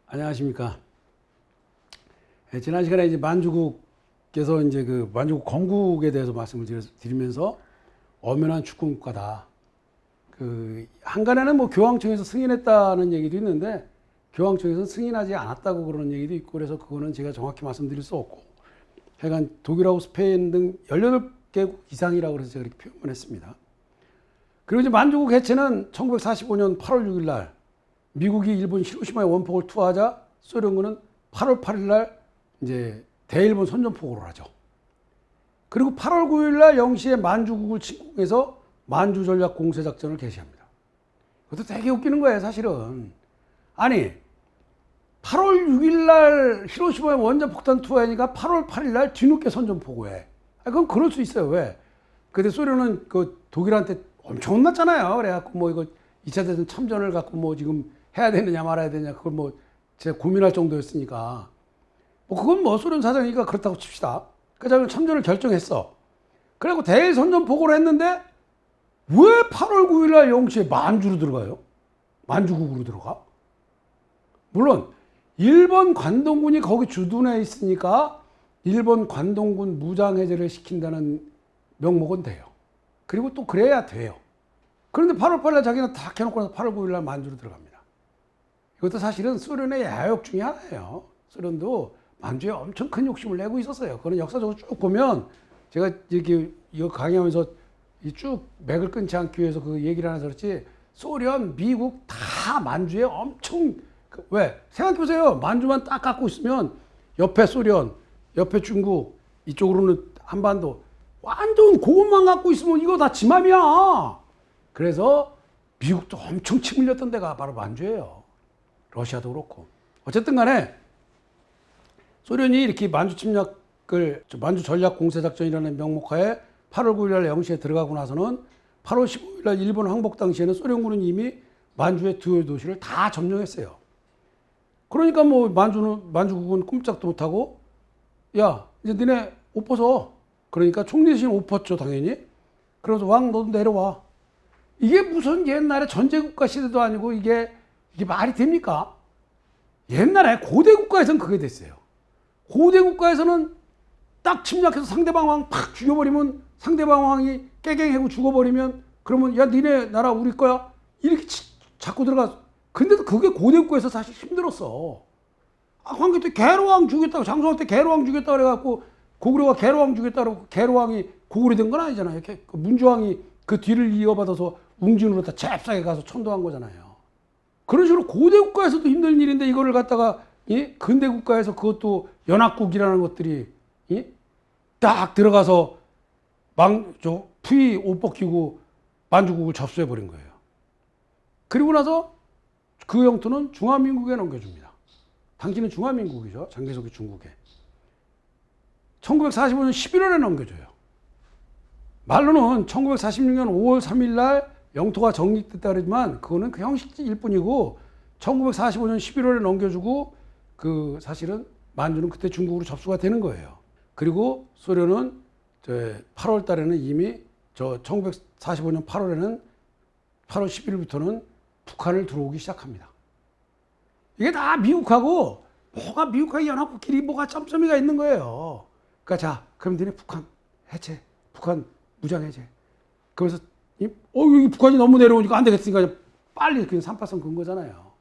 안녕하십니까. 지난 시간에 이제 만주국께서 이제 그 만주국 건국에 대해서 말씀을 드리면서 엄연한 축구국가다. 그 한간에는 뭐 교황청에서 승인했다는 얘기도 있는데 교황청에서 승인하지 않았다고 그러는 얘기도 있고, 그래서 그거는 제가 정확히 말씀드릴 수 없고, 하여간 독일하고 스페인 등 18개국 이상이라고 그래서 제가 그렇게 표현을 했습니다. 그리고 이제 만주국 해체는 1945년 8월 6일 날 미국이 일본 히로시마에 원폭을 투하하자 소련군은 8월 8일 날 이제 대일본 선전포고를 하죠. 그리고 8월 9일 날 0시에 만주국을 침공해서 만주 전략 공세 작전을 개시합니다. 그것도 되게 웃기는 거예요, 사실은. 아니, 8월 6일 날 히로시마에 원전 폭탄 투하하니까 8월 8일 날 뒤늦게 선전포고해. 그건 그럴 수 있어요. 왜? 근데 소련은 그 독일한테 엄청 혼났잖아요. 그래갖고 뭐 이거 2차 대전 참전을 갖고 뭐 지금 해야 되느냐 말아야 되느냐 그걸 뭐 제가 고민할 정도였으니까 뭐 그건 뭐 소련 사정이니까 그렇다고 칩시다. 그래서 참전을 결정했어. 그리고 대일 선전 포고를 했는데 왜 8월 9일 날 0시에 만주로 들어가요? 만주국으로 들어가? 물론 일본 관동군이 거기 주둔해 있으니까 일본 관동군 무장해제를 시킨다는 명목은 돼요. 그리고 또 그래야 돼요. 그런데 8월 8일 날 자기는 다 해놓고 나서 8월 9일 날 만주로 들어갑니다. 이것도 사실은 소련의 야욕 중에 하나예요. 소련도 만주에 엄청 큰 욕심을 내고 있었어요. 그거는 역사적으로 쭉 보면 제가 이렇게 이거 강의하면서 쭉 맥을 끊지 않기 위해서 그 얘기를 하나 들었지, 소련, 미국 다 만주에 엄청 왜? 생각해보세요. 만주만 딱 갖고 있으면 옆에 소련, 옆에 중국, 이쪽으로는 한반도 완전 그것만 갖고 있으면 이거 다 지 맘이야. 그래서 미국도 엄청 침 흘렸던 데가 바로 만주예요. 러시아도 그렇고. 어쨌든 간에 소련이 이렇게 만주 침략을, 만주 전략 공세작전이라는 명목하에 8월 9일 날 0시에 들어가고 나서는 8월 15일 날 일본 항복 당시에는 소련군은 이미 만주의 두 도시를 다 점령했어요. 그러니까 뭐 만주국은 꼼짝도 못하고, 야, 이제 니네 옷 벗어. 그러니까 총리 대신 옷 벗죠, 당연히. 그래서 왕, 너도 내려와. 이게 무슨 옛날에 전제국가 시대도 아니고 이게 말이 됩니까? 옛날에 고대국가에서는 그게 됐어요. 고대국가에서는 딱 침략해서 상대방 왕 팍 죽여버리면, 상대방 왕이 깨갱하고 죽어버리면, 그러면 야, 니네 나라 우리 거야? 이렇게 자꾸 들어가. 근데도 그게 고대국가에서 사실 힘들었어. 황기 때 개로왕 죽였다고, 장수왕 때 개로왕 죽였다고 그래갖고 고구려가 개로왕 죽였다고 개로왕이 고구려 된 건 아니잖아요. 이렇게 문조왕이 그 뒤를 이어받아서 웅진으로 다 잽싸게 가서 천도한 거잖아요. 그런 식으로 고대 국가에서도 힘든 일인데 이거를 갖다가 근대 국가에서 그것도 연합국이라는 것들이 딱 들어가서 푸이 옷 벗기고 만주국을 접수해 버린 거예요. 그리고 나서 그 영토는 중화민국에 넘겨줍니다. 당신은 중화민국이죠. 장개석이 중국에. 1945년 11월에 넘겨줘요. 말로는 1946년 5월 3일 날 영토가 정립됐다 그러지만 그거는 그 형식일 뿐이고, 1945년 11월에 넘겨주고 그 사실은 만주는 그때 중국으로 접수가 되는 거예요. 그리고 소련은 8월 달에는 이미 1945년 8월 10일부터는 북한을 들어오기 시작합니다. 이게 다 미국하고 미국하고 연합국끼리 뭐가 점점이가 있는 거예요. 그러니까 자, 그럼 니네 북한 해체, 북한 무장 해제. 그래서 여기 북한이 너무 내려오니까 안 되겠으니까 빨리 그냥 383 건 거잖아요.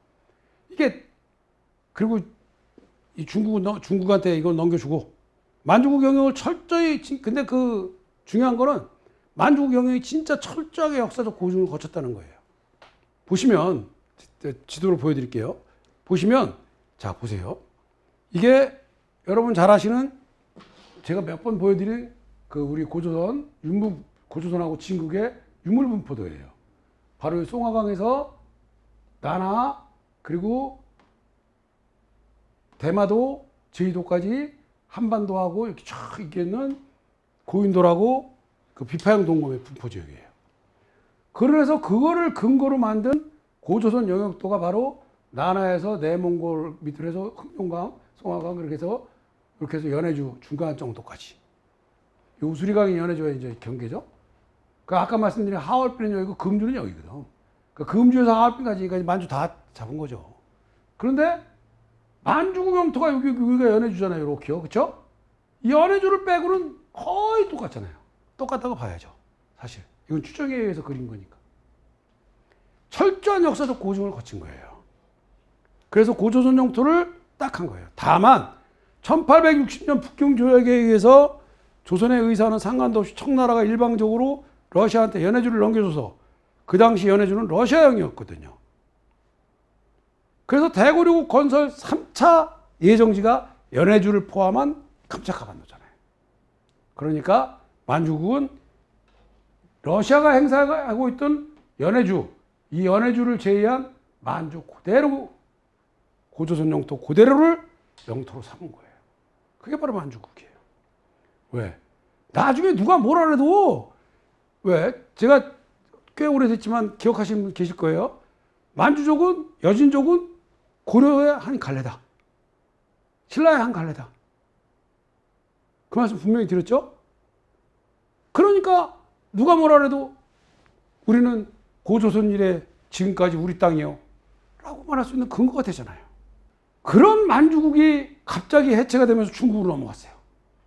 이게 그리고 이 중국한테 이걸 넘겨주고 만주국 영역을 철저히, 근데 그 중요한 거는 만주국 영역이 진짜 철저하게 역사적 고증을 거쳤다는 거예요. 보시면 지도를 보여드릴게요. 보시면 자 보세요. 이게 여러분 잘 아시는, 제가 몇 번 보여드린 그 우리 고조선하고 진국의 유물분포도예요. 바로 송화강에서 나나 그리고 대마도, 제주도까지 한반도하고 이렇게 쫙 있는 고인돌하고 그 비파양 동검의 분포 지역이에요. 그래서 그거를 근거로 만든 고조선 영역도가 바로 나나에서 내몽골 밑으로 해서 흑룡강, 송화강 그렇게 해서 연해주 중간 정도까지. 이 우수리강이 연해주의 이제 경계죠. 그 아까 말씀드린 하얼빈은 여기고 금주는 여기거든. 그 금주에서 하얼빈까지 만주 다 잡은 거죠. 그런데 만주국 영토가 여기가 연해주잖아요. 이렇게요. 그렇죠? 이 연해주를 빼고는 거의 똑같잖아요. 똑같다고 봐야죠. 사실. 이건 추정에 의해서 그린 거니까. 철저한 역사적 고증을 거친 거예요. 그래서 고조선 영토를 딱 한 거예요. 다만 1860년 북경조약에 의해서 조선의 의사는 상관도 없이 청나라가 일방적으로 러시아한테 연해주를 넘겨줘서 그 당시 연해주는 러시아형이었거든요. 그래서 대고려국 건설 3차 예정지가 연해주를 포함한 깜짝하반도잖아요. 그러니까 만주국은 러시아가 행사하고 있던 연해주, 이 연해주를 제외한 만주 그대로 고조선 영토 그대로를 영토로 삼은 거예요. 그게 바로 만주국이에요. 왜? 나중에 누가 뭐라 해도 왜? 제가 꽤 오래됐지만 기억하시는 분 계실 거예요. 만주족은 여진족은 고려의 한 갈래다. 신라의 한 갈래다. 그 말씀 분명히 드렸죠? 그러니까 누가 뭐라 해도 우리는 고조선 이래 지금까지 우리 땅이요 라고 말할 수 있는 근거가 되잖아요. 그런 만주국이 갑자기 해체가 되면서 중국으로 넘어갔어요.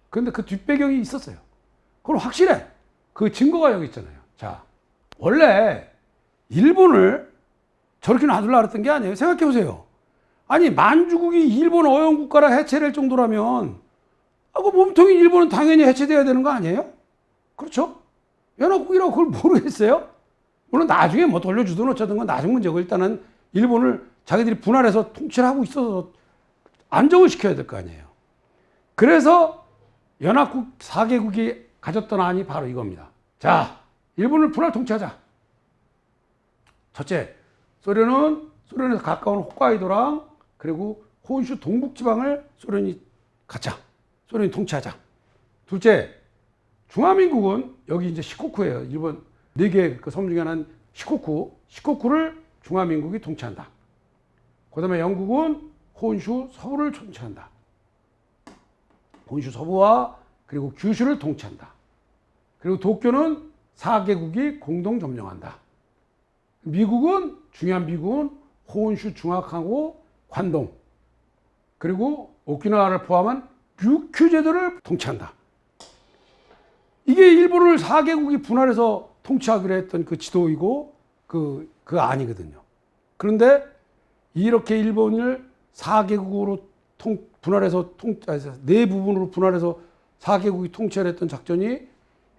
그런데 그 뒷배경이 있었어요. 그건 확실해. 그 증거가 여기 있잖아요. 자, 원래 일본을 저렇게 놔둘라 그랬던 게 아니에요. 생각해 보세요. 아니 만주국이 일본 어영국가라 해체될 정도라면 그 몸통인 일본은 당연히 해체돼야 되는 거 아니에요? 그렇죠? 연합국이라고 그걸 모르겠어요? 물론 나중에 뭐 돌려주든 어쩌든 건 나중 문제고 일단은 일본을 자기들이 분할해서 통치를 하고 있어서 안정을 시켜야 될 거 아니에요. 그래서 연합국 4개국이 가졌던 안이 바로 이겁니다. 자, 일본을 분할 통치하자. 첫째, 소련에서 가까운 홋카이도랑 그리고 혼슈 동북지방을 소련이 갖자. 소련이 통치하자. 둘째, 중화민국은 여기 이제 시코쿠예요. 일본 4개 그 섬 중에 하나는 시코쿠를 중화민국이 통치한다. 그 다음에 영국은 혼슈 서부를 통치한다. 혼슈 서부와 그리고 규슈를 통치한다. 그리고 도쿄는 4개국이 공동 점령한다. 중요한 미국은 혼슈 중앙하고 관동 그리고 오키나와를 포함한 류큐 제도를 통치한다. 이게 일본을 4개국이 분할해서 통치하기로 했던 그 지도이고 그 안이거든요. 그런데 이렇게 일본을 4개국으로 분할해서 네 부분으로 분할해서 4개국이 통치를 했던 작전이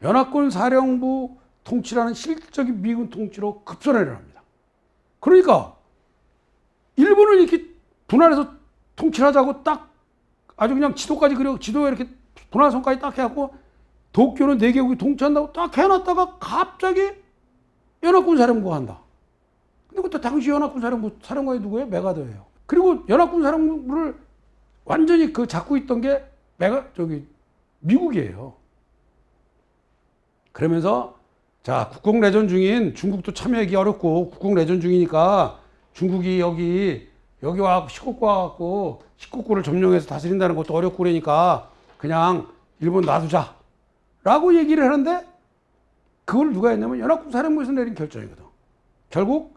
연합군 사령부 통치라는 실질적인 미군 통치로 급선회를 합니다. 그러니까 일본을 이렇게 분할해서 통치를 하자고 딱 아주 그냥 지도까지 지도에 이렇게 분할선까지 딱 해갖고 도쿄는 4개국이 통치한다고 딱 해놨다가 갑자기 연합군 사령부가 한다. 근데 그때 당시 연합군 사령관이 누구예요? 메가더예요. 그리고 연합군 사령부를 완전히 잡고 있던 게 미국이에요. 그러면서 자, 국공내전 중인 중국도 참여하기 어렵고 국공내전 중이니까 중국이 여기 와갖고 시코쿠 와갖고 시코쿠를 점령해서 다스린다는 것도 어렵고 그러니까 그냥 일본 놔두자 라고 얘기를 하는데 그걸 누가 했냐면 연합군 사령부에서 내린 결정이거든. 결국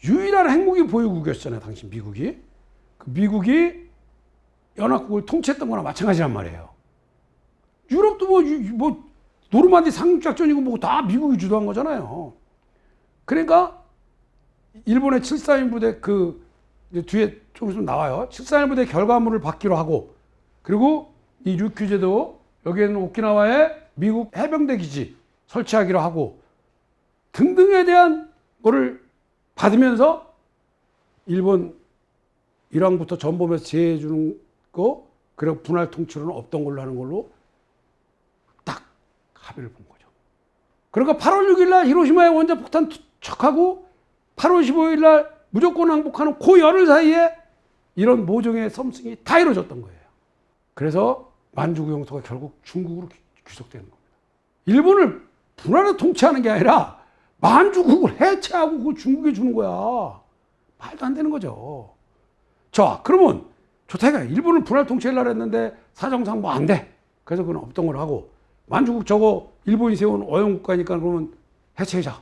유일한 핵무기 보유국이었잖아요. 당시 미국이. 그 미국이 연합국을 통치했던 거나 마찬가지란 말이에요. 유럽도 뭐 노르만디 상륙작전이고 뭐 다 미국이 주도한 거잖아요. 그러니까 일본의 741 부대 뒤에 좀 있으면 나와요. 741 부대 결과물을 받기로 하고 그리고 이 류큐제도 여기에는 오키나와에 미국 해병대 기지 설치하기로 하고 등등에 대한 거를 받으면서 일본 일왕부터 전범에서 제해해 주는 거 그리고 분할 통치로는 없던 걸로 하는 걸로 딱 합의를 본 거죠. 그러니까 8월 6일 날 히로시마에 원자 폭탄 투척하고 8월 15일 날 무조건 항복하는 그 열흘 사이에 이런 모종의 썸씽이 다 이루어졌던 거예요. 그래서 만주국 영토가 결국 중국으로 귀속되는 겁니다. 일본을 분할해서 통치하는 게 아니라 만주국을 해체하고 그걸 중국에 주는 거야. 말도 안 되는 거죠. 자, 그러면 좋다 이거야. 일본을 분할 통치하려고 했는데 사정상 뭐 안 돼. 그래서 그건 없던 걸 하고 만주국 저거 일본이 세운 어영국가니까 그러면 해체하자.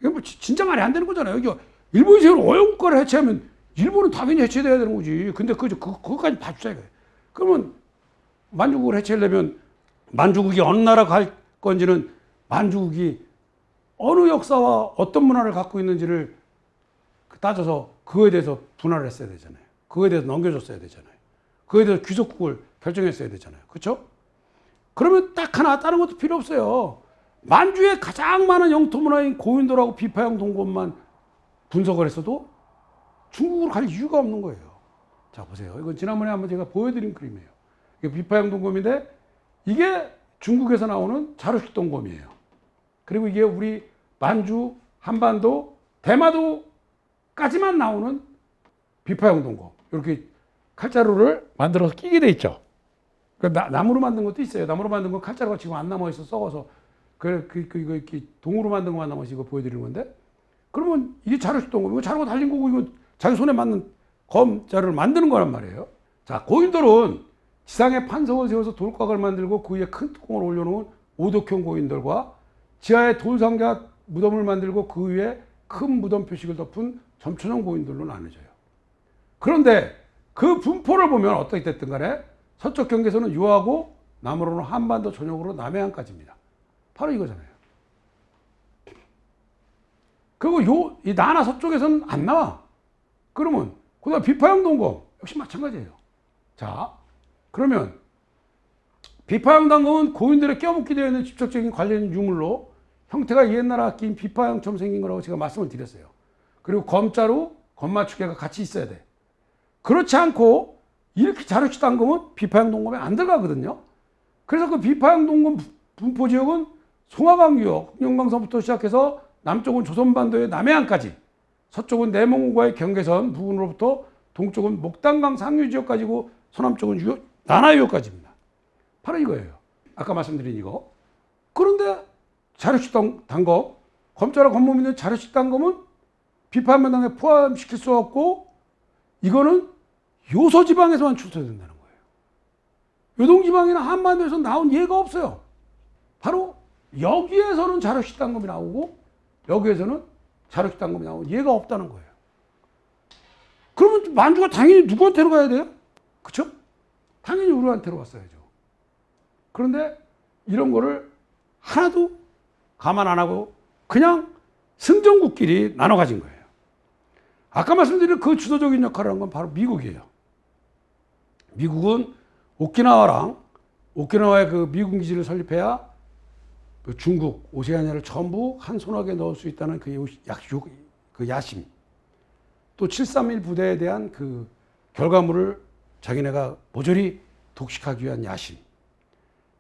이게 뭐 진짜 말이 안 되는 거잖아요. 여기 일본이 세운 어영국가를 해체하면 일본은 당연히 해체돼야 되는 거지. 근데 그거까지 봐주자 이거예요. 그러면 만주국을 해체하려면 만주국이 어느 나라 갈 건지는 만주국이 어느 역사와 어떤 문화를 갖고 있는지를 따져서 그거에 대해서 분할을 했어야 되잖아요. 그거에 대해서 넘겨줬어야 되잖아요. 그거에 대해서 귀속국을 결정했어야 되잖아요. 그렇죠? 그러면 딱 하나 다른 것도 필요 없어요. 만주에 가장 많은 영토 문화인 고인돌하고 비파양 동굴만 분석을 했어도 중국으로 갈 이유가 없는 거예요. 자 보세요. 이건 지난번에 한번 제가 보여드린 그림이에요. 이게 비파양 동굴인데 이게 중국에서 나오는 자루식 동검이에요. 그리고 이게 우리 만주, 한반도, 대마도까지만 나오는 비파양 동검. 이렇게 칼자루를 만들어서 끼게 돼 있죠. 나무로 만든 것도 있어요. 나무로 만든 건 칼자루가 지금 안 남아 있어 썩어서 이거 이렇게 동으로 만든 것만 남아서 이거 보여드리는 건데. 그러면 이게 자루식 동검. 이거 자루가 달린 거고 이거 자기 손에 맞는 검자루를 만드는 거란 말이에요. 자, 고인돌은 지상에 판석을 세워서 돌각을 만들고 그 위에 큰 뚜껑을 올려놓은 오덕형 고인돌과 지하에 돌상자 무덤을 만들고 그 위에 큰 무덤 표식을 덮은 점천형 고인돌로 나눠져요. 그런데 그 분포를 보면 어떻게 됐든 간에 서쪽 경계선은 유하고 남으로는 한반도 전역으로 남해안까지입니다. 바로 이거잖아요. 그리고 이 나나 서쪽에서는 안 나와. 그러면 그다음 비파양 동검 역시 마찬가지예요. 자, 그러면 비파양 동검은 고인들의 껴묻게 되어 있는 직접적인 관련 유물로 형태가 옛날 악기인 비파양처럼 생긴 거라고 제가 말씀을 드렸어요. 그리고 검자루, 검맞추개가 같이 있어야 돼. 그렇지 않고 이렇게 자루식 단검은 비파양 동검에 안 들어가거든요. 그래서 그 비파양 동검 분포 지역은 송화강 유역, 영광서부터 시작해서 남쪽은 조선반도의 남해안까지, 서쪽은 내몽과의 경계선 부근으로부터 동쪽은 목단강 상류 지역까지고 서남쪽은 나나 유역까지입니다. 바로 이거예요. 아까 말씀드린 이거. 그런데 자루식 단검, 검자라 검몸 있는 자루식 단검은 비파양 명단에 포함시킬 수 없고 이거는 요소지방에서만 출토된다는 거예요. 요동지방이나 한반도에서 나온 예가 없어요. 바로 여기에서는 자루식 단검이 나오고 여기에서는 자루식 단검이 나오고 예가 없다는 거예요. 그러면 만주가 당연히 누구한테로 가야 돼요? 그렇죠? 당연히 우리한테로 왔어야죠. 그런데 이런 거를 하나도 감안 안 하고 그냥 승전국끼리 나눠 가진 거예요. 아까 말씀드린 그 주도적인 역할을 한 건 바로 미국이에요. 미국은 오키나와의 그 미군 기지를 설립해야 그 중국, 오세아니아를 전부 한 손아귀에 넣을 수 있다는 그 야심. 또 731 부대에 대한 그 결과물을 자기네가 모조리 독식하기 위한 야심.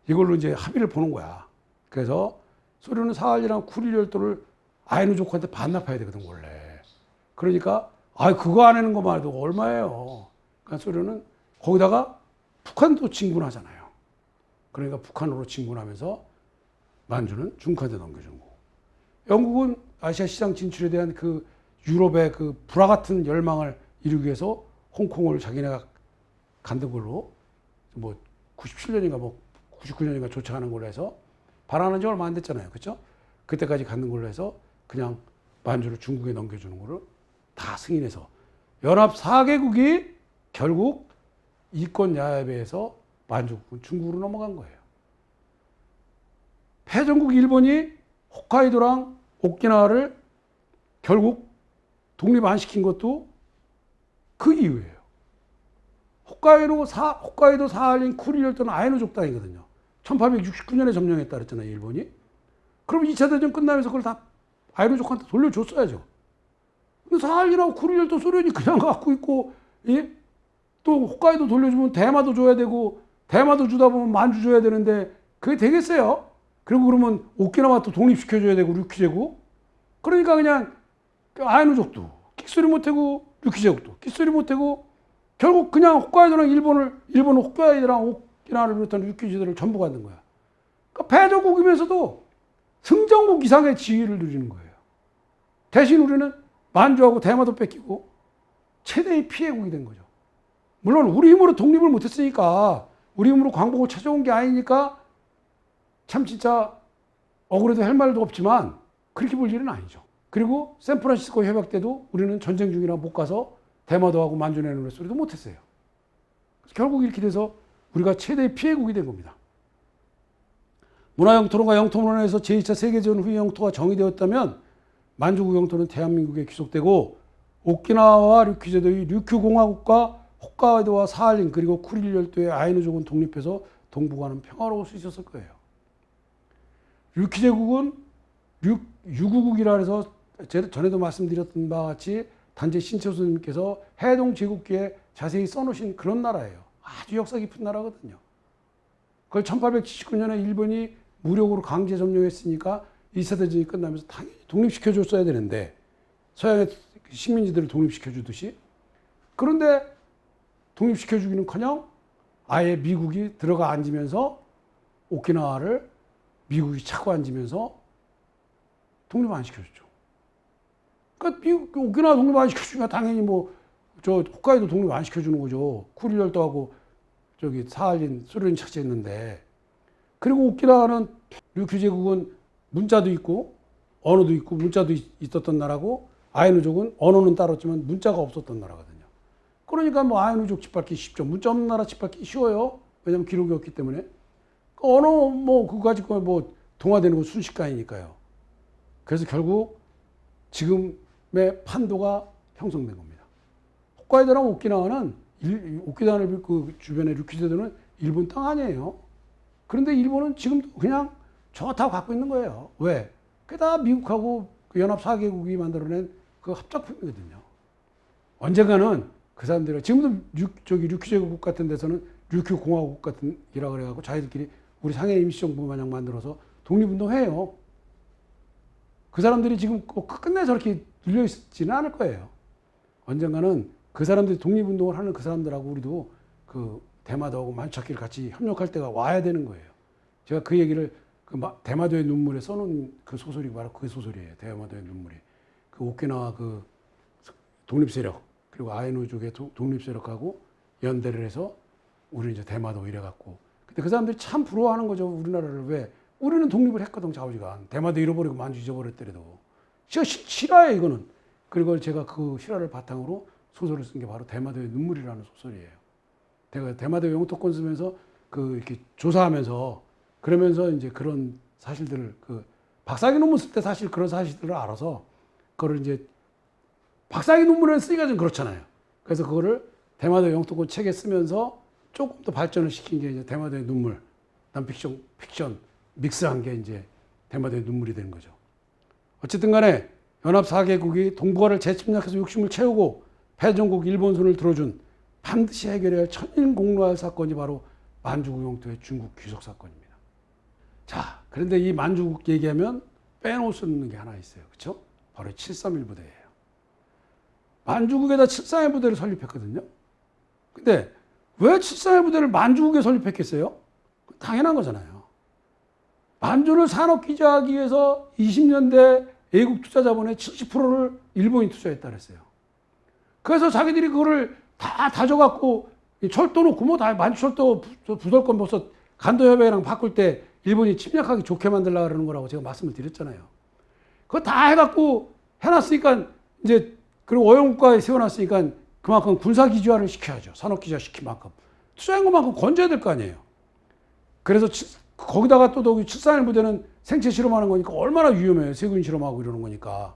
이걸로 이제 합의를 보는 거야. 그래서 소련은 사할리랑 쿠릴 열도를 아이누족한테 반납해야 되거든, 원래. 그러니까, 그거 안 하는 것만 해도 얼마예요. 그러니까 소련은 거기다가 북한도 진군하잖아요. 그러니까 북한으로 진군하면서 만주는 중국한테 넘겨준 거고. 영국은 아시아 시장 진출에 대한 그 유럽의 그 불화 같은 열망을 이루기 위해서 홍콩을 자기네가 간든 걸로 뭐 97년인가 뭐 99년인가 조차하는 걸로 해서 발언한 지 얼마 안 됐잖아요. 그렇죠? 그때까지 갖는 걸로 해서 그냥 만주를 중국에 넘겨주는 거를 다 승인해서 연합 4개국이 결국 이권 야합에서 만주국은 중국으로 넘어간 거예요. 패전국 일본이 홋카이도랑 오키나와를 결국 독립 안 시킨 것도 그 이유예요. 홋카이도 사할린 쿠릴 열도는 아이누족 땅이거든요. 1869년에 점령했다 그랬잖아요, 일본이. 그럼 2차 대전 끝나면서 그걸 다 아이누족한테 돌려줬어야죠. 근데 사할린하고 쿠릴 열도 소련이 그냥 갖고 있고, 예? 또 홋카이도 돌려주면 대마도 줘야 되고, 대마도 주다 보면 만주 줘야 되는데, 그게 되겠어요? 그리고 그러면 오키나와 또 독립시켜줘야 되고, 류키제국. 그러니까 그냥 아이누족도 끽소리 못하고, 류키제국도 끽소리 못하고, 결국 그냥 홋카이도랑 일본 홋카이도랑 오키나와를 비롯한 류키제들을 전부 갖는 거야. 그러니까 패전국이면서도 승전국 이상의 지위를 누리는 거예요. 대신 우리는 만주하고 대마도 뺏기고 최대의 피해국이 된 거죠. 물론 우리 힘으로 독립을 못했으니까, 우리 힘으로 광복을 찾아온 게 아니니까 참 진짜 억울해도 할 말도 없지만 그렇게 볼 일은 아니죠. 그리고 샌프란시스코 협약 때도 우리는 전쟁 중이라 못 가서 대마도 하고 만주 내노래 소리도 못했어요. 결국 이렇게 돼서 우리가 최대의 피해국이 된 겁니다. 문화영토론과 영토론에서 제2차 세계대전 후의 영토가 정의되었다면 만주국 영토는 대한민국에 귀속되고 오키나와와 류큐제도의 류큐공화국과 홋카이도와 사할린 그리고 쿠릴 열도의 아이누족은 독립해서 동북아는 평화로울 수 있었을 거예요. 류큐제국은 유구국이라 해서 전에도 말씀드렸던 바와 같이 단재 신채호선님께서 해동 제국기에 자세히 써놓으신 그런 나라예요. 아주 역사 깊은 나라거든요. 그걸 1879년에 일본이 무력으로 강제 점령했으니까 2차 대전이 끝나면서 당연히 독립시켜줬어야 되는데 서양의 식민지들을 독립시켜주듯이 그런데 독립시켜주기는커녕 아예 미국이 들어가 앉으면서 오키나와를 미국이 차고 앉으면서 독립 안 시켜줬죠. 그러니까 오키나와 독립 안 시켜주면 당연히 홋카이도 독립 안 시켜주는 거죠. 쿠릴 열도하고 사할린 소련이 차지했는데 그리고 오키나와는 류큐 제국은 문자도 있고 언어도 있고 문자도 있었던 나라고 아이누족은 언어는 따랐지만 문자가 없었던 나라거든요. 그러니까 아이누족 짓밟기 쉽죠. 문자 없는 나라 짓밟기 쉬워요. 왜냐하면 기록이 없기 때문에. 언어 그거 가지고 동화되는 건 순식간이니까요. 그래서 결국 지금의 판도가 형성된 겁니다. 홋카이도랑 오키나와는 오키나와를 그 주변의 류큐제도는 일본 땅 아니에요. 그런데 일본은 지금도 그냥 저거 다 갖고 있는 거예요. 왜? 그게 다 미국하고 그 연합 4개국이 만들어낸 그 합작품이거든요. 언젠가는 그 사람들이 지금도 류큐제국 같은 데서는 류큐공화국 같은 이라 그래가지고 자기들끼리 우리 상해 임시정부 마냥 만들어서 독립운동해요. 그 사람들이 지금 끝내 저렇게 눌려있지는 않을 거예요. 언젠가는 그 사람들이 독립운동을 하는 그 사람들하고 우리도 그 대마도하고 만주찾기를 같이 협력할 때가 와야 되는 거예요. 제가 그 얘기를 대마도의 눈물에 써놓은 그 소설이 바로 그 소설이에요. 대마도의 눈물이. 그 오키나와 그 독립세력 그리고 아이누족의 독립세력하고 연대를 해서 우리는 이제 대마도 이래갖고. 근데 그 사람들이 참 부러워하는 거죠. 우리나라를. 왜? 우리는 독립을 했거든, 좌우지간. 대마도 잃어버리고 만주 잊어버렸더라도. 실화예요, 이거는. 그리고 제가 그 실화를 바탕으로 소설을 쓴 게 바로 대마도의 눈물이라는 소설이에요. 제가 대마도 영토권 쓰면서 이렇게 조사하면서 그러면서 이제 그런 사실들을 박사학위 논문 쓸 때 사실 그런 사실들을 알아서 그거를 이제 박사학위 논문을 쓰기가 좀 그렇잖아요. 그래서 그거를 대마도 영토권 책에 쓰면서 조금 더 발전을 시킨 게 이제 대마도의 눈물, 픽션 믹스한 게 이제 대마도의 눈물이 되는 거죠. 어쨌든 간에 연합 4개국이 동북아를 재침략해서 욕심을 채우고 패전국 일본 손을 들어준 반드시 해결해야 할 천인공노할 사건이 바로 만주국 영토의 중국 귀속 사건입니다. 자, 그런데 이 만주국 얘기하면 빼놓을 수 없는 게 하나 있어요. 그렇죠? 바로 731 부대예요. 만주국에다 731 부대를 설립했거든요. 근데 왜 731 부대를 만주국에 설립했겠어요? 당연한 거잖아요. 만주를 산업기지하기 위해서 20년대 외국 투자 자본의 70%를 일본이 투자했다 그랬어요. 그래서 자기들이 그거를 다 다져갖고 철도 놓고 다 만주철도 부설권 벌써 간도협약이랑 바꿀 때 일본이 침략하기 좋게 만들려고 그러는 거라고 제가 말씀을 드렸잖아요. 그거 다 해갖고 해놨으니까 이제 그리고 어용국가에 세워놨으니까 그만큼 군사기지화를 시켜야죠. 산업기지화 시킨 만큼. 투자한 것만큼 건져야 될 거 아니에요. 그래서 거기다가 또 731 부대는 생체 실험하는 거니까 얼마나 위험해요. 세균 실험하고 이러는 거니까.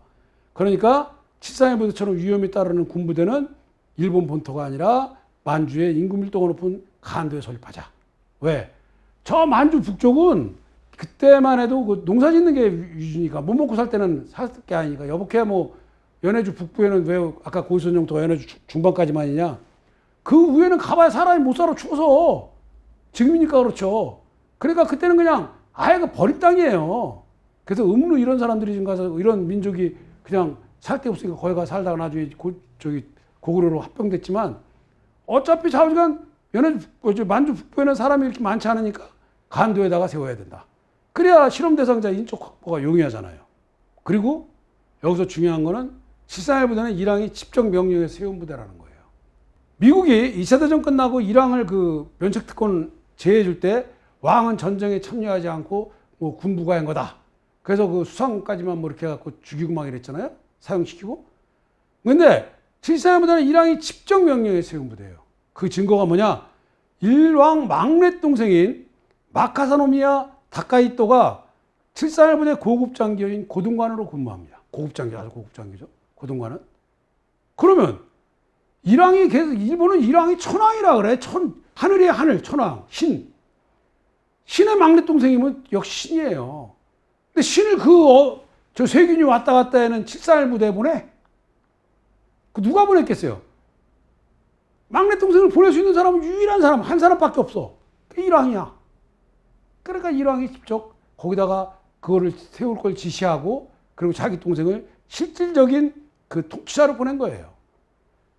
그러니까 731 부대처럼 위험이 따르는 군부대는 일본 본토가 아니라 만주의 인구 밀도가 높은 간도에 설립하자. 왜? 저 만주 북쪽은 그때만 해도 그 농사 짓는 게 위주니까 못 먹고 살 때는 살 게 아니니까 여보케야 연해주 북부에는 왜 아까 고위선 영토가 연해주 중반까지만이냐? 그 위에는 가봐야 사람이 못 살아 추워서 지금이니까 그렇죠. 그러니까 그때는 그냥 아예 버린 땅이에요. 그래서 음루 이런 사람들이 지금 가서 이런 민족이 그냥 살 데 없으니까 거기 가서 살다가 나중에 고구려로 합병됐지만 어차피 좌우지간 만주 북부에는 사람이 이렇게 많지 않으니까 간도에다가 세워야 된다. 그래야 실험 대상자 인적 확보가 용이하잖아요. 그리고 여기서 중요한 거는 731 부대는 이랑이 집정 명령에 세운 부대라는 거예요. 미국이 2차 대전 끝나고 이랑을 면책 특권 제해줄 때 왕은 전쟁에 참여하지 않고 뭐 군부가 한 거다. 그래서 그 수상까지만 뭐 이렇게 해갖고 죽이고 막 이랬잖아요. 사형시키고. 근데 칠사일부대는 일왕이 집정 명령에 세운 부대예요. 그 증거가 뭐냐? 일왕 막내 동생인 마카사노미야 다카이토가 칠사일부대 고급 장교인 고등관으로 근무합니다. 고급 장교, 아주 고급 장교죠. 고등관은. 그러면 일왕이 계속 일본은 일왕이 천왕이라 그래. 하늘의 하늘, 천왕, 신. 신의 막내 동생이면 역시 신이에요. 근데 신을 저 세균이 왔다 갔다 하는 칠사일부대 보내? 그 누가 보냈겠어요? 막내 동생을 보낼 수 있는 사람은 유일한 사람, 한 사람밖에 없어. 일왕이야. 그러니까 일왕이 직접 거기다가 그거를 세울 걸 지시하고 그리고 자기 동생을 실질적인 그 통치자로 보낸 거예요.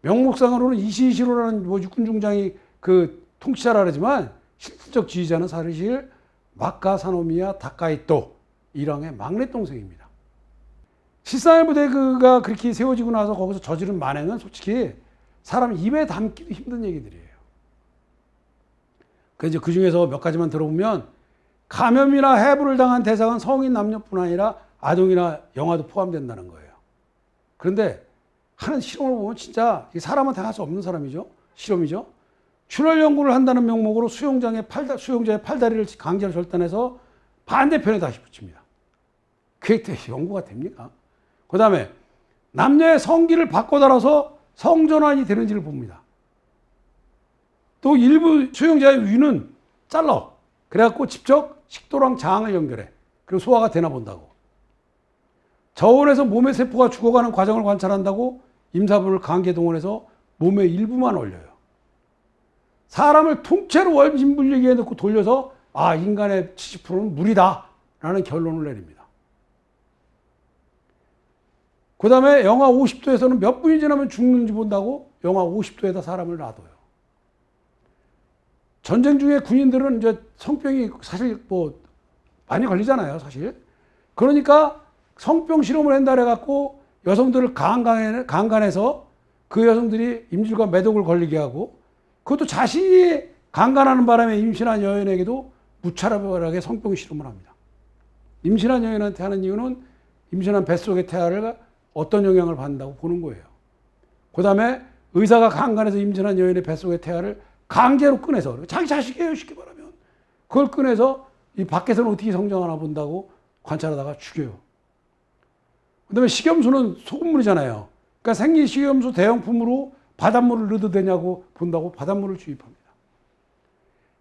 명목상으로는 이시시로라는 뭐 육군 중장이 그 통치자라 그러지만 실질적 지휘자는 사실 마카사노미야 다카이토 일왕의 막내 동생입니다. 칠사일부대가 그렇게 세워지고 나서 거기서 저지른 만행은 솔직히 사람 입에 담기도 힘든 얘기들이에요. 그래서 그 중에서 몇 가지만 들어보면 감염이나 해부를 당한 대상은 성인 남녀뿐 아니라 아동이나 영아도 포함된다는 거예요. 그런데 하는 실험을 보면 진짜 사람한테 할 수 없는 사람이죠. 실험이죠. 출혈 연구를 한다는 명목으로 수용자의 팔다리를 강제로 절단해서 반대편에 다시 붙입니다. 그게 연구가 됩니까? 그 다음에 남녀의 성기를 바꿔달아서 성전환이 되는지를 봅니다. 또 일부 수용자의 위는 잘라. 그래갖고 직접 식도랑 장을 연결해. 그리고 소화가 되나 본다고. 저온에서 몸의 세포가 죽어가는 과정을 관찰한다고 임산부를 강제 동원해서 몸의 일부만 올려요. 사람을 통째로 원심불리기에 넣고 돌려서 인간의 70%는 물이다 라는 결론을 내립니다. 그 다음에 영하 50도에서는 몇 분이 지나면 죽는지 본다고 영하 50도에다 사람을 놔둬요. 전쟁 중에 군인들은 이제 성병이 사실 뭐 많이 걸리잖아요, 사실. 그러니까 성병 실험을 한다 해갖고 여성들을 강간해서 그 여성들이 임질과 매독을 걸리게 하고 그것도 자신이 강간하는 바람에 임신한 여인에게도 무차별하게 성병 실험을 합니다. 임신한 여인한테 하는 이유는 임신한 뱃속의 태아를 어떤 영향을 받는다고 보는 거예요. 그 다음에 의사가 강간해서 임신한 여인의 뱃속의 태아를 강제로 꺼내서 자기 자식이에요, 쉽게 말하면. 그걸 꺼내서 이 밖에서는 어떻게 성장하나 본다고 관찰하다가 죽여요. 그 다음에 식염수는 소금물이잖아요. 그러니까 생리 식염수 대용품으로 바닷물을 넣어도 되냐고 본다고 바닷물을 주입합니다.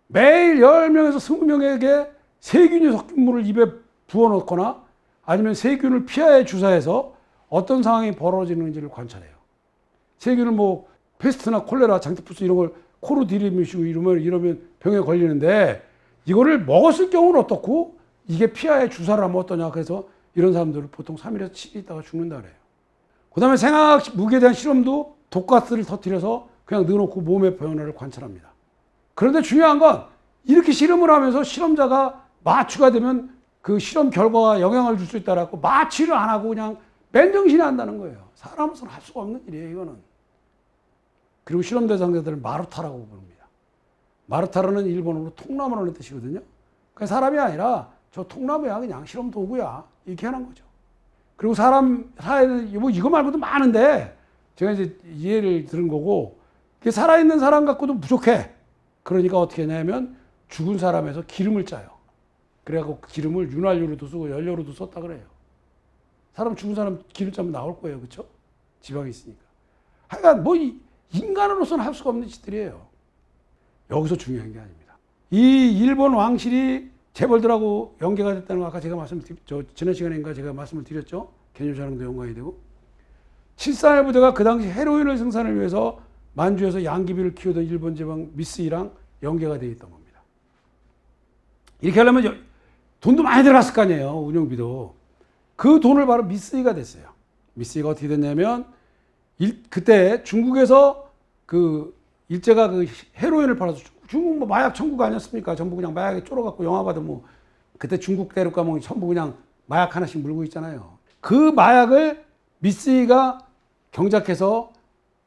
매일 10명에서 20명에게 세균이 섞인 물을 입에 부어놓거나 아니면 세균을 피하에 주사해서 어떤 상황이 벌어지는지를 관찰해요. 세균을 뭐 페스트나 콜레라, 장티푸스 이런 걸 코로 들이미시고 이러면 병에 걸리는데 이거를 먹었을 경우는 어떻고 이게 피하에 주사를 하면 어떠냐. 그래서 이런 사람들은 보통 3일에서 7일 있다가 죽는다 그래요. 그 다음에 생화학 무기에 대한 실험도 독가스를 터뜨려서 그냥 넣어놓고 몸의 변화를 관찰합니다. 그런데 중요한 건 이렇게 실험을 하면서 실험자가 마취가 되면 그 실험 결과가 영향을 줄 수 있다라고 마취를 안 하고 그냥 맨정신에 한다는 거예요. 사람으로서는 할 수가 없는 일이에요, 이거는. 그리고 실험 대상자들을 마루타라고 부릅니다. 마루타라는 일본어로 통나무라는 뜻이거든요. 그 사람이 아니라 저 통나무야, 그냥 실험 도구야. 이렇게 하는 거죠. 그리고 사람 사회는 뭐 이거 말고도 많은데 제가 이제 이해를 들은 거고 살아있는 사람 갖고도 부족해. 그러니까 어떻게 하냐면 죽은 사람에서 기름을 짜요. 그래갖고 기름을 윤활유로도 쓰고 연료로도 썼다 그래요. 사람 죽은 사람 기름 짜면 나올 거예요. 그렇죠? 지방이 있으니까. 하여간 뭐 인간으로서는 할 수가 없는 짓들이에요. 여기서 중요한 게 아닙니다. 이 일본 왕실이 재벌들하고 연계가 됐다는 거 아까 제가 지난 시간인가 제가 말씀을 드렸죠. 개념자랑도 연관이 되고. 칠사일부대가 그 당시 헤로인을 생산을 위해서 만주에서 양귀비를 키우던 일본 제방 미쓰이랑 연계가 되어 있던 겁니다. 이렇게 하려면 돈도 많이 들어갔을 거 아니에요. 운영비도. 그 돈을 바로 미쓰이가 됐어요. 미쓰이가 어떻게 됐냐면 그때 중국에서 그 일제가 그 헤로인을 팔아서 중국 뭐 마약 천국 아니었습니까? 전부 그냥 마약에 쫄아갖고 영화 봐도 뭐 그때 중국 대륙 가면 전부 그냥 마약 하나씩 물고 있잖아요. 그 마약을 미쓰이가 경작해서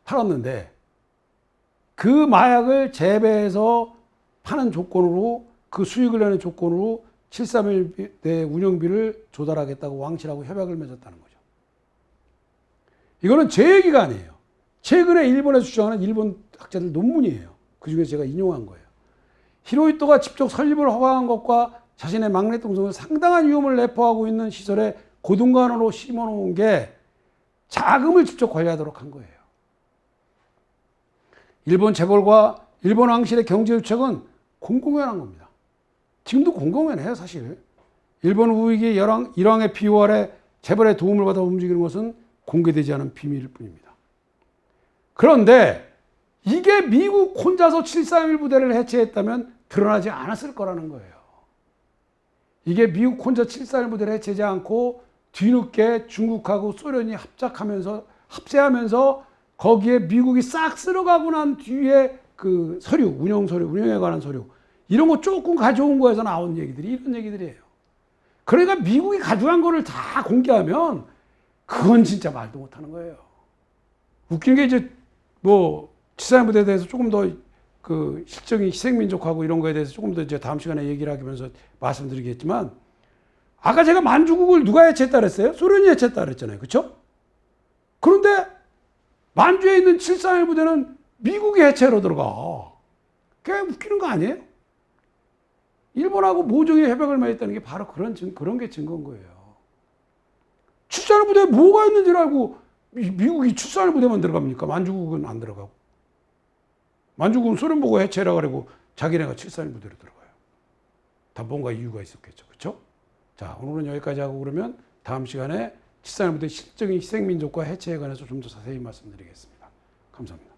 팔았는데 그 마약을 재배해서 파는 조건으로 그 수익을 내는 조건으로 731대 운영비를 조달하겠다고 왕실하고 협약을 맺었다는 거죠. 이거는 제 얘기가 아니에요. 최근에 일본에서 주장하는 일본 학자들 논문이에요. 그중에 제가 인용한 거예요. 히로히토가 직접 설립을 허가한 것과 자신의 막내 동생을 상당한 위험을 내포하고 있는 시설에 고등관으로 심어놓은 게 자금을 직접 관리하도록 한 거예요. 일본 재벌과 일본 왕실의 경제유착은 공공연한 겁니다. 지금도 공공연해요, 사실. 일본 우익이 일왕의 비호 아래 재벌의 도움을 받아 움직이는 것은 공개되지 않은 비밀일 뿐입니다. 그런데 이게 미국 혼자서 731 부대를 해체했다면 드러나지 않았을 거라는 거예요. 이게 미국 혼자 731 부대를 해체하지 않고 뒤늦게 중국하고 소련이 합세하면서 거기에 미국이 싹 쓸어가고 난 뒤에 그 서류, 운영에 관한 서류, 이런 거 조금 가져온 거에서 나온 얘기들이 이런 얘기들이에요. 그러니까 미국이 가져간 거를 다 공개하면 그건 진짜 말도 못 하는 거예요. 웃긴 게 이제 뭐 731 부대에 대해서 조금 더 그 실적인 희생민족하고 이런 거에 대해서 조금 더 이제 다음 시간에 얘기를 하면서 말씀드리겠지만, 아까 제가 만주국을 누가 해체했다 그랬어요? 소련이 해체했다 그랬잖아요. 그렇죠? 그런데 만주에 있는 731 부대는 미국이 해체로 들어가. 그게 웃기는 거 아니에요? 일본하고 모종의 협약을 맺었다는 게 바로 그런 게 증거인 거예요. 731 부대에 뭐가 있는 줄 알고 미국이 731 부대만 들어갑니까? 만주국은 안 들어가고. 만주국은 소련 보고 해체라 그러고 자기네가 731 부대로 들어가요. 다 뭔가 이유가 있었겠죠. 그렇죠? 자, 오늘은 여기까지 하고 그러면 다음 시간에 731 부대 실적인 희생민족과 해체에 관해서 좀 더 자세히 말씀드리겠습니다. 감사합니다.